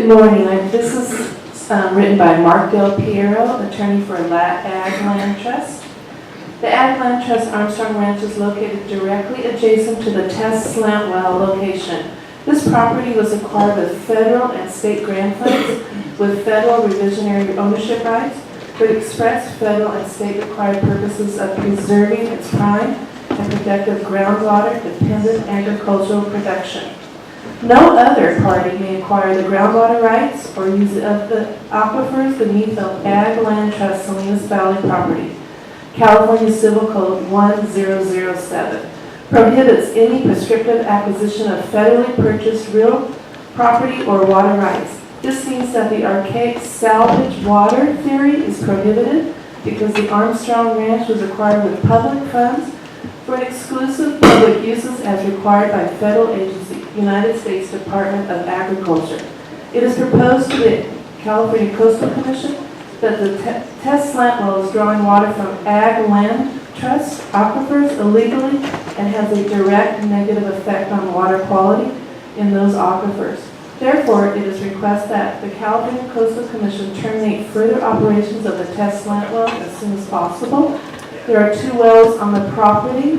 Good morning. This is written by Mark Del Piero, attorney for Ag Land Trust. The Ag Land Trust Armstrong Ranch is located directly adjacent to the Test Slant well location. This property was acquired with federal and state grant funds with federal revisionary ownership rights for express federal and state required purposes of preserving its prime and productive groundwater dependent agricultural production. No other party may acquire the groundwater rights or use of the aquifers beneath the Ag Land Trust Salinas Valley property. California Civil Code 1007 prohibits any prescriptive acquisition of federally purchased real property or water rights. This means that the archaic salvage water theory is prohibited because the Armstrong Ranch was acquired with public funds for exclusive public uses as required by federal agency, United States Department of Agriculture. It is proposed to the California Coastal Commission that the Test Slant well is drawing water from Ag Land Trust aquifers illegally and has a direct negative effect on water quality in those aquifers. Therefore, it is requested that the California Coastal Commission terminate further operations of the Test Slant well as soon as possible. There are 2 wells on the property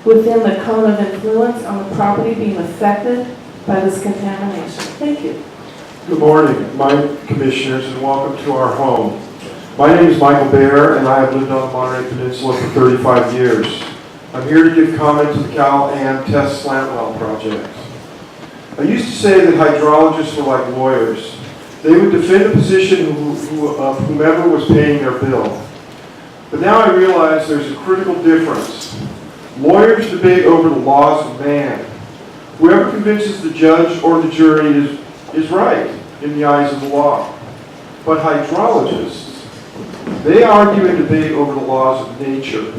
within the cone of influence on the property being affected by this contamination. Thank you. Good morning, my commissioners, and welcome to our home. My name is Michael Baer, and I have lived on the Monterey Peninsula for 35 years. I'm here to give comment to the Cal-Am Test Slant Well project. I used to say that hydrologists were like lawyers. They would defend a position of whomever was paying their bill. But now I realize there's a critical difference. Lawyers debate over the laws of man. Whoever convinces the judge or the jury is right in the eyes of the law. But hydrologists, they argue and debate over the laws of nature.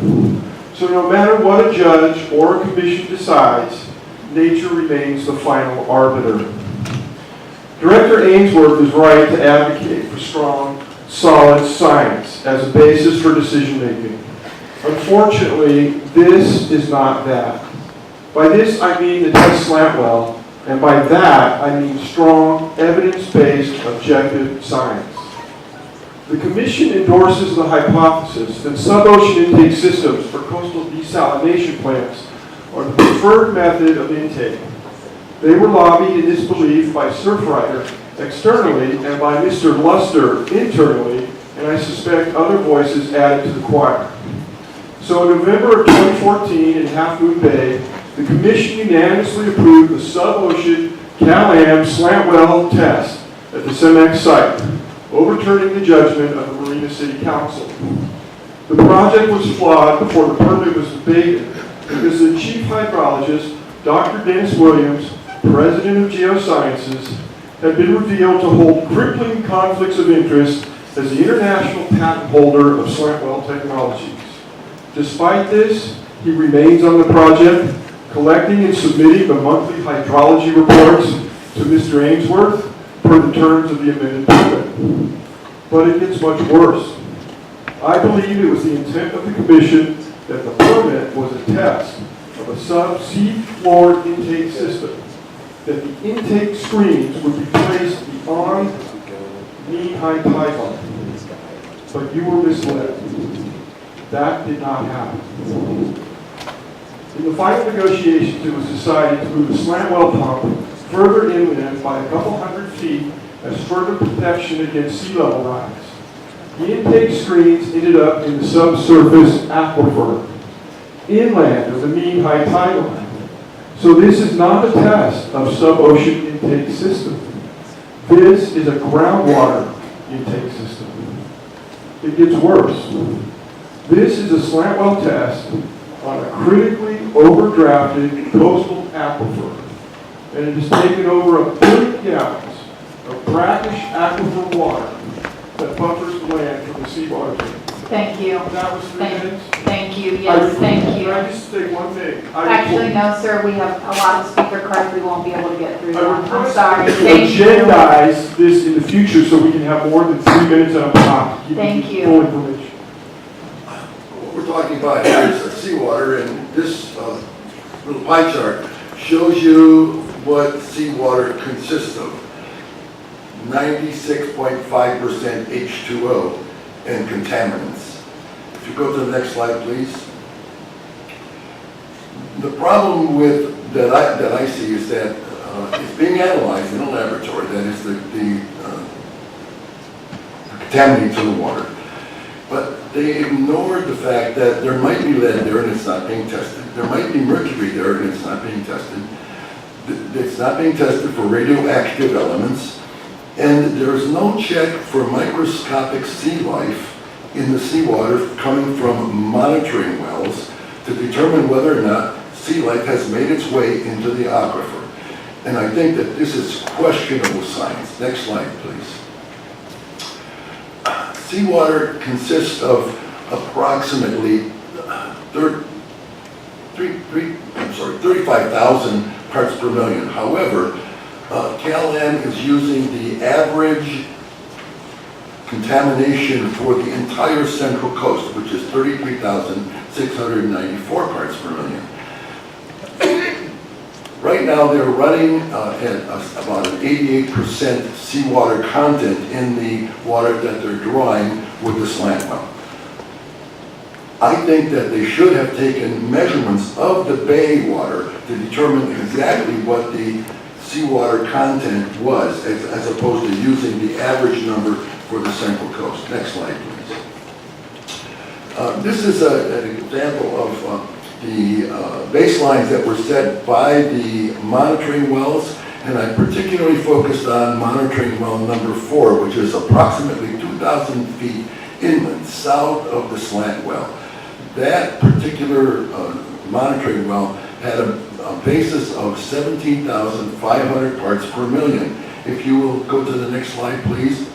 So no matter what a judge or a commission decides, nature remains the final arbiter. Director Ainsworth is right to advocate for strong, solid science as a basis for decision making. Unfortunately, this is not that. By this I mean the Test Slant well, and by that I mean strong, evidence-based, objective science. The Commission endorses the hypothesis that sub-ocean intake systems for coastal desalination plants are the preferred method of intake. They were lobbied in this belief by Surfrider externally and by Mr. Luster internally, and I suspect other voices added to the choir. So in November of 2014 in Half Moon Bay, the Commission unanimously approved the sub-ocean Cal-Am slant well test at the CEMEX site, overturning the judgment of the Marina City Council. The project was flawed before the permit was debated because the chief hydrologist, Dr. Dennis Williams, president of Geosciences, had been revealed to hold crippling conflicts of interest as the international patent holder of slant well technologies. Despite this, he remains on the project, collecting and submitting the monthly hydrology reports to Mr. Ainsworth per the terms of the amended permit. But it gets much worse. I believe it was the intent of the Commission that the permit was a test of a sub-sea floor intake system, that the intake screens would be placed beyond knee-high tide line. But you were misled. That did not happen. In the final negotiations, it was decided to move the slant well pump further inland by a couple hundred feet as further protection against sea level rise. The intake screens ended up in the subsurface aquifer, inland of the mean high tide line. So this is not a test of sub-ocean intake system. This is a groundwater intake system. It gets worse. This is a slant well test on a critically overdrafted coastal aquifer, and it has taken over 1 billion gallons of brackish aquifer water that buffers the land from the seawater table. Thank you. That was 3 minutes? Thank you, yes, thank you. Can I just say one thing? Actually, no, sir, we have a lot of speaker cards we won't be able to get through. I'm request sorry. that Thank you you. agendize this in the future so we can have more than 3 minutes at a time to give Thank you. full information. What we're talking about here is seawater, and this little pie chart shows you what seawater consists of. 96.5% H2O and contaminants. If you go to the next slide, please. The problem with that I see is that it's being analyzed in a laboratory, that is the contaminants in the water. But they ignored the fact that there might be lead there and it's not being tested. There might be mercury there and it's not being tested. It's not being tested for radioactive elements. And there's no check for microscopic sea life in the seawater coming from monitoring wells to determine whether or not sea life has made its way into the aquifer. And I think that this is questionable science. Next slide, please. Seawater consists of approximately 35,000 parts per million. However, CalAm is using the average contamination for the entire Central Coast, which is 33,694 parts per million. Right now, they're running at about an 88% seawater content in the water that they're drawing with the slant well. I think that they should have taken measurements of the bay water to determine exactly what the seawater content was, as opposed to using the average number for the Central Coast. Next slide, please. This is an example of the baselines that were set by the monitoring wells, and I particularly focused on monitoring well number 4, which is approximately 2,000 feet inland, south of the slant well. That particular monitoring well had a basis of 17,500 parts per million. If you will go to the next slide, please.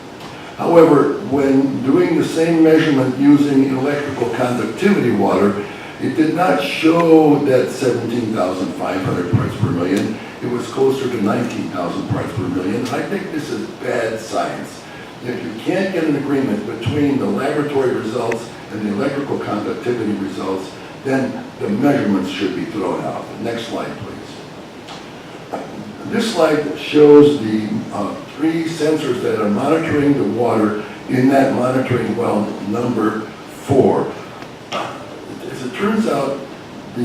However, when doing the same measurement using electrical conductivity water, it did not show that 17,500 parts per million. It was closer to 19,000 parts per million. I think this is bad science. If you can't get an agreement between the laboratory results and the electrical conductivity results, then the measurements should be thrown out. Next slide, please. This slide shows the 3 sensors that are monitoring the water in that monitoring well number 4. As it turns out, the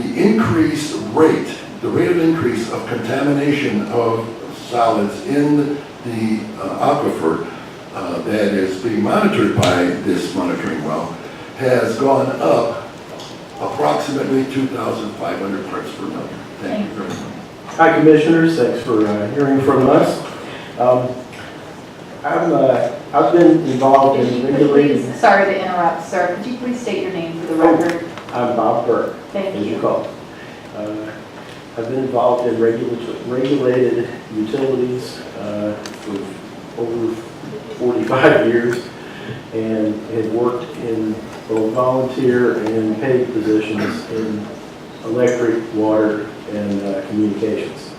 rate of increase of contamination of solids in the aquifer that is being monitored by this monitoring well has gone up approximately 2,500 parts per million. Thank you very much. Hi, Commissioners. Thanks for hearing from us. I've been involved in regulating. Sorry to interrupt, sir. Could you please state your name for the record? I'm Bob Burke, Thank as you you. call. I've been involved in regulated utilities for over 45 years and have worked in both volunteer and paid positions in electric, water, and communications.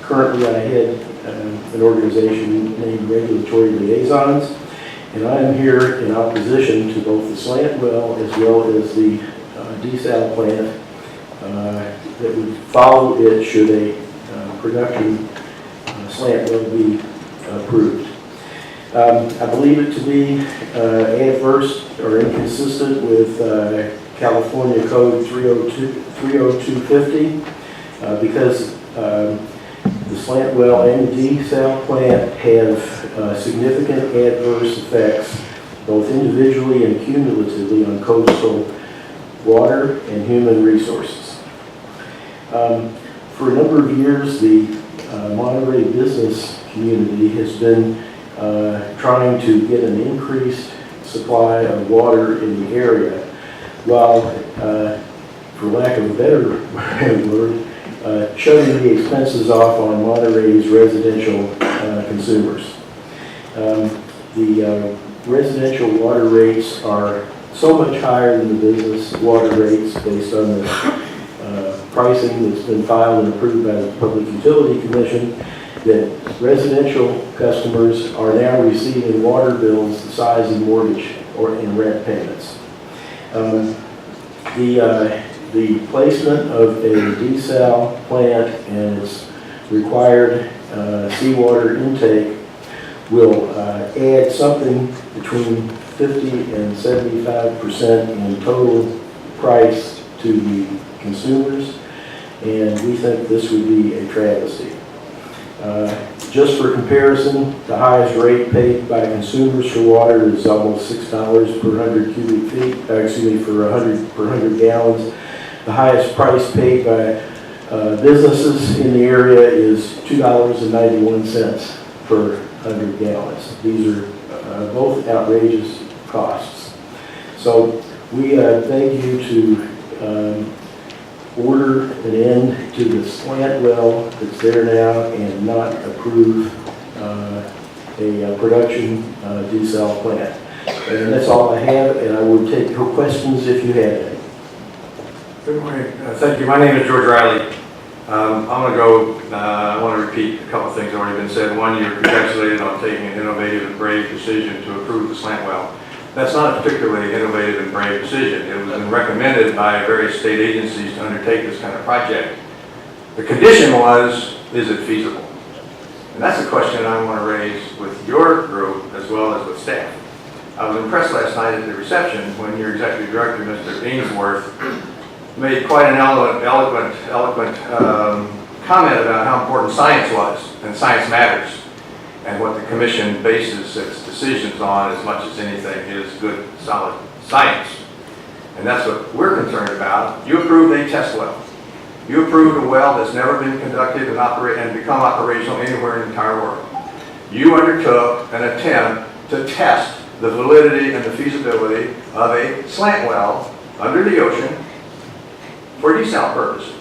Currently, I head an organization named Regulatory Liaisons, and I am here in opposition to both the slant well as well as the desal plant that would follow it should a production slant well be approved. I believe it to be adverse or inconsistent with California Code 30250 because the slant well and the desal plant have significant adverse effects both individually and cumulatively on coastal water and human resources. For a number of years, the Monterey business community has been trying to get an increased supply of water in the area, while, for lack of a better word, shutting the expenses off on Monterey's residential consumers. The residential water rates are so much higher than the business water rates based on the pricing that's been filed and approved by the Public Utility Commission, that residential customers are now receiving water bills the size of mortgage or in rent payments. The placement of a desal plant and its required seawater intake will add something between 50 and 75% in total price to the consumers, and we think this would be a travesty. Just for comparison, the highest rate paid by consumers for water is almost $6 per 100 cubic feet, for 100 per 100 gallons. The highest price paid by businesses in the area is $2.91 per 100 gallons. These are both outrageous costs. So we beg you to order an end to the slant well that's there now and not approve a production desal plant. And that's all I have, and I would take your questions if you had any. Good morning. Thank you. My name is George Riley. I'm going to go, I want to repeat a couple of things that have already been said. One, you're congratulated on taking an innovative and brave decision to approve the slant well. That's not a particularly innovative and brave decision. It was recommended by various state agencies to undertake this kind of project. The condition was, is it feasible? And that's a question I want to raise with your group as well as with staff. I was impressed last night at the reception when your executive director, Mr. Ainsworth, made quite an eloquent comment about how important science was, and science matters, and what the commission bases its decisions on as much as anything is good, solid science. And that's what we're concerned about. You approved a test well. You approved a well that's never been conducted and become operational anywhere in the entire world. You undertook an attempt to test the validity and the feasibility of a slant well under the ocean for desal purposes.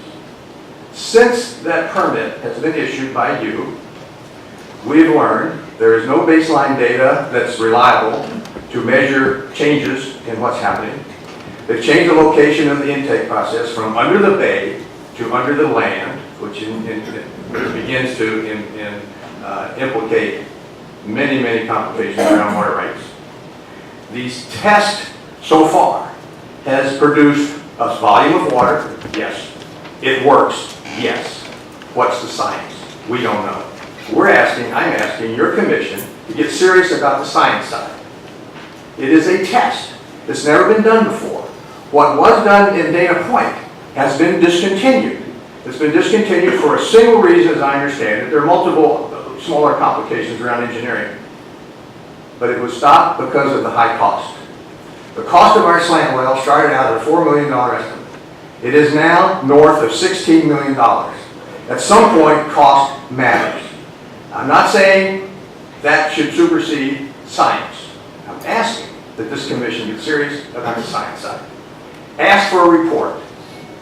Since that permit has been issued by you, we've learned there is no baseline data that's reliable to measure changes in what's happening. They've changed the location of the intake process from under the bay to under the land, which begins to implicate many, many complications around water rights. These tests so far has produced a volume of water, yes. It works, yes. What's the science? We don't know. I'm asking your commission to get serious about the science side. It is a test. It's never been done before. What was done in Dana Point has been discontinued. It's been discontinued for a single reason, as I understand it. There are multiple smaller complications around engineering. But it was stopped because of the high cost. The cost of our slant well started out at a $4 million estimate. It is now north of $16 million. At some point, cost matters. I'm not saying that should supersede science. I'm asking that this commission get serious about the science side. Ask for a report.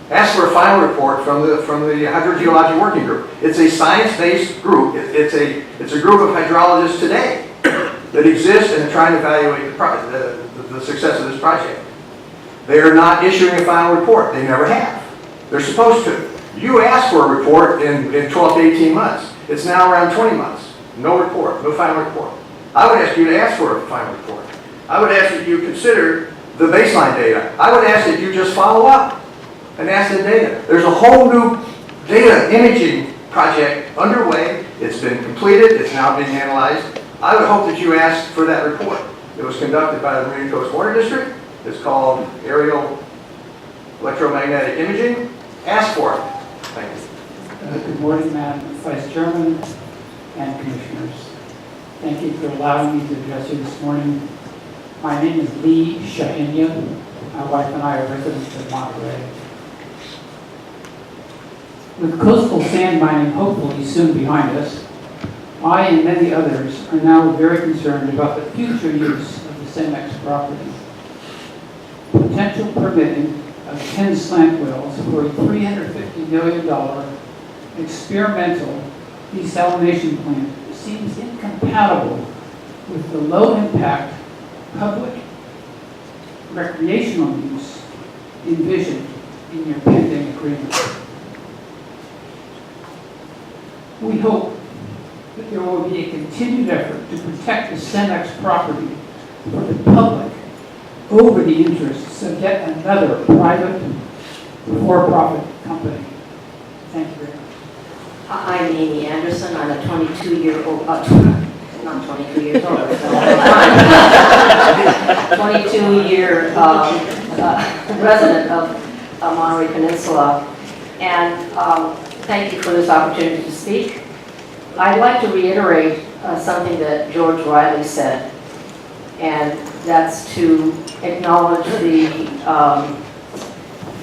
Ask for a final report from the Hydrogeologic Working Group. It's a science-based group. It's a group of hydrologists today that exist and are trying to evaluate the success of this project. They are not issuing a final report. They never have. They're supposed to. You asked for a report in 12 to 18 months. It's now around 20 months. No report, no final report. I would ask you to ask for a final report. I would ask that you consider the baseline data. I would ask that you just follow up and ask the data. There's a whole new data imaging project underway. It's been completed. It's now being analyzed. I would hope that you ask for that report. It was conducted by the Marine Coast Water District. It's called Aerial Electromagnetic Imaging. Ask for it. Thank you. Good morning, Madam Vice Chairman and Commissioners. Thank you for allowing me to address you this morning. My name is Lee Shahinya. My wife and I are residents of Monterey. With coastal sand mining hopefully soon behind us, I and many others are now very concerned about the future use of the CEMEX property. Potential permitting of 10 slant wells for a $350 million experimental desalination plant seems incompatible with the low-impact public recreational use envisioned in your pending agreement. We hope that there will be a continued effort to protect the CEMEX property for the public over the interests of yet another private for-profit company. Thank you very much. I'm Amy Anderson. I'm a 22-year-old, not 22 years old, it's been a long time. 22-year resident of Monterey Peninsula. And thank you for this opportunity to speak. I'd like to reiterate something that George Riley said, and that's to acknowledge the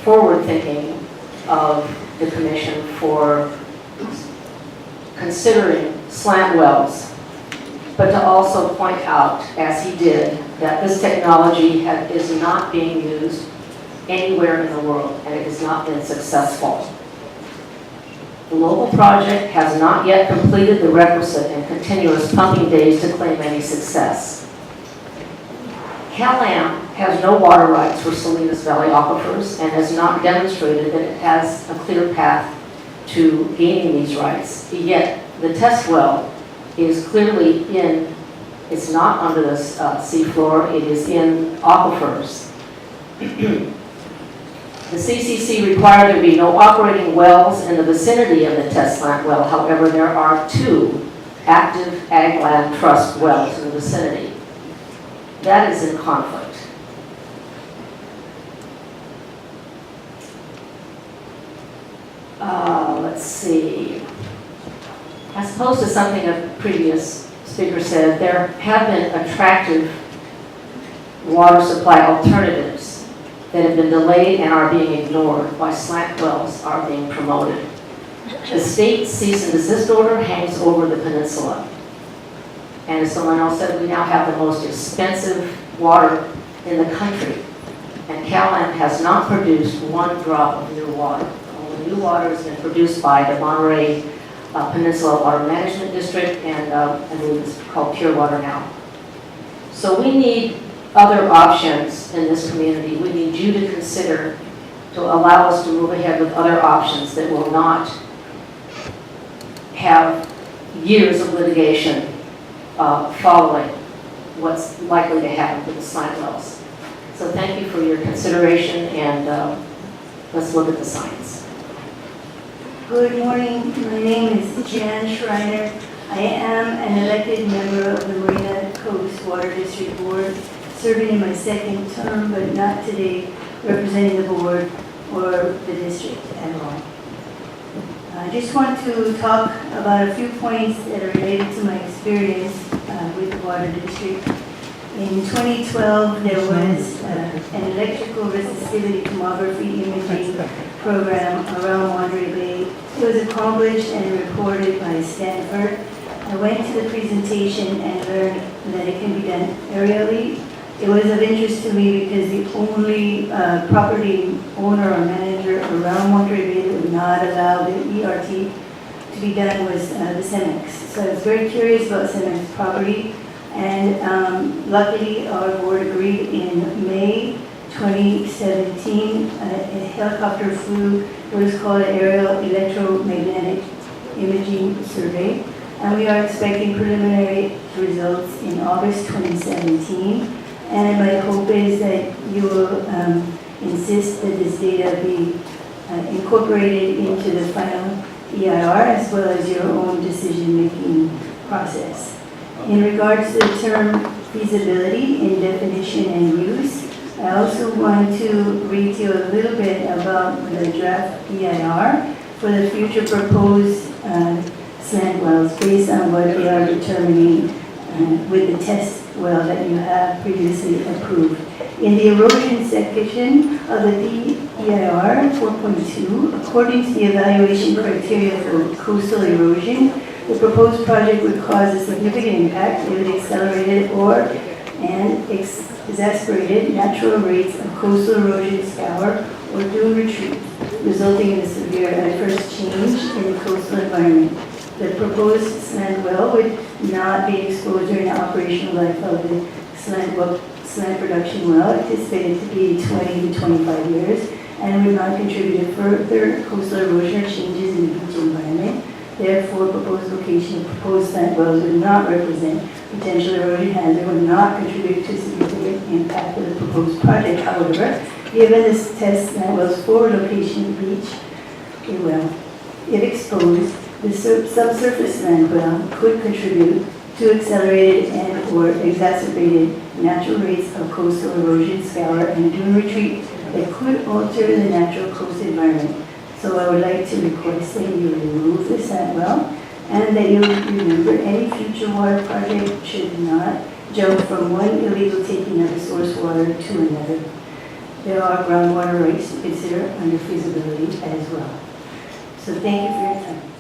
forward thinking of the Commission for considering slant wells, but to also point out, as he did, that this technology is not being used anywhere in the world, and it has not been successful. The local project has not yet completed the requisite and continuous pumping days to claim any success. CalAmp has no water rights for Salinas Valley aquifers and has not demonstrated that it has a clear path to gaining these rights. Yet the test well is clearly it's not under the seafloor, it is in aquifers. The CCC required there be no operating wells in the vicinity of the test slant well. However, there are 2 active Ag Land Trust wells in the vicinity. That is in conflict. Let's see. As opposed to something a previous speaker said, there have been attractive water supply alternatives that have been delayed and are being ignored while slant wells are being promoted. The state cease and desist order hangs over the peninsula. And as someone else said, we now have the most expensive water in the country. And CalAmp has not produced 1 drop of new water. All the new water has been produced by the Monterey Peninsula Water Management District, and I believe it's called Pure Water now. So we need other options in this community. We need you to consider to allow us to move ahead with other options that will not have years of litigation following what's likely to happen to the slant wells. So thank you for your consideration, and let's look at the science. Good morning. My name is Jan Schreiner. I am an elected member of the Marina Coast Water District Board, serving in my 2nd term, but not today representing the board or the district at all. I just want to talk about a few points that are related to my experience with the water district. In 2012, there was an electrical resistivity tomography imaging program around Monterey Bay. It was accomplished and reported by Stanford. I went to the presentation and learned that it can be done aerially. It was of interest to me because the only property owner or manager around Monterey Bay that would not allow the ERT to be done was the CEMEX. So I was very curious about CEMEX property, and luckily our board agreed in May 2017. A helicopter flew what is called an aerial electromagnetic imaging survey, and we are expecting preliminary results in August 2017. And my hope is that you will insist that this data be incorporated into the final EIR as well as your own decision-making process. In regards to the term feasibility in definition and use, I also want to read to you a little bit about the draft EIR for the future proposed slant wells based on what we are determining with the test well that you have previously approved. In the erosion section of the EIR 4.2, according to the evaluation criteria for coastal erosion, the proposed project would cause a significant impact if it accelerated and exacerbated natural rates of coastal erosion scour or dune retreat, resulting in a severe adverse change in the coastal environment. The proposed slant well would not be exposed during the operational life of the slant production well, anticipated to be 20 to 25 years, and would not contribute to further coastal erosion or changes in the beach environment. Therefore, proposed location of proposed slant wells would not represent potential erosion hazard, would not contribute to significant impact of the proposed project. However, given this test slant well's forward location of the beach, it will, if exposed, the subsurface slant well could contribute to accelerated and/or exacerbated natural rates of coastal erosion, scour, and dune retreat that could alter the natural coast environment. So I would like to request that you remove the sand well, and that you remember any future water project should not jump from one illegal taking of the source water to another. There are groundwater rights to consider under feasibility as well. So thank you for your time.